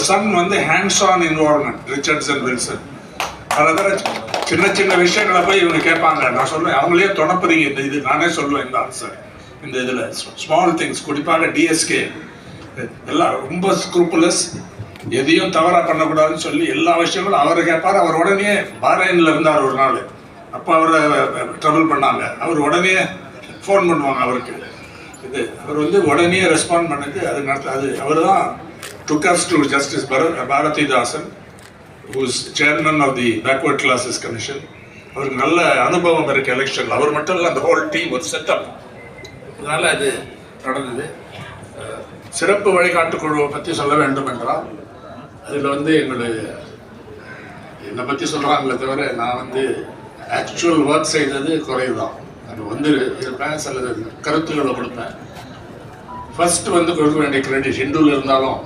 Sun வந்து hands on involvement, Richardson Wilson. அதாவது சின்ன சின்ன விஷயங்களை போய் இவங்க கேட்பாங்க. நான் சொல்லுவேன், அவங்களே தொடப்புறீங்க இந்த இது. நானே சொல்லுவேன் இந்த ஆன்சர் இந்த இதில். ஸ்மால் திங்ஸ் குறிப்பாக டிஎஸ்கே எல்லாம் ரொம்ப ஸ்க்ரூப்புலஸ், எதையும் தவறாக பண்ணக்கூடாதுன்னு சொல்லி எல்லா விஷயங்களும் அவர் கேட்பார். அவர் உடனே பாரேனில் இருந்தார் ஒரு நாள். அப்போ அவரை ட்ரபிள் பண்ணாங்க. அவர் உடனே ஃபோன் பண்ணுவாங்க அவருக்கு. இது அவர் வந்து உடனே ரெஸ்பாண்ட் பண்ணது. அது அவர் தான் took us to Justice Bharathidasan, who is chairman of the Backward Classes Commission. அவருக்கு நல்ல அனுபவம் இருக்கு எலெக்ஷன். அவர் மட்டும் இல்லை, அந்த ஹோல் டீம் ஒரு செட்டப். அதனால் அது நடந்தது. சிறப்பு வழிகாட்டு குழுவை பற்றி சொல்ல வேண்டும் என்றால், அதில் வந்து என்னை பற்றி சொல்கிறாங்களே தவிர நான் வந்து ஆக்சுவல் ஒர்க் செய்தது குறைவு தான். அது வந்து இருப்பேன், சில கருத்துக்களை கொடுப்பேன். ஃபர்ஸ்ட் வந்து கொடுக்க வேண்டிய கிரெடிட் ஹிந்துவில் இருந்தாலும்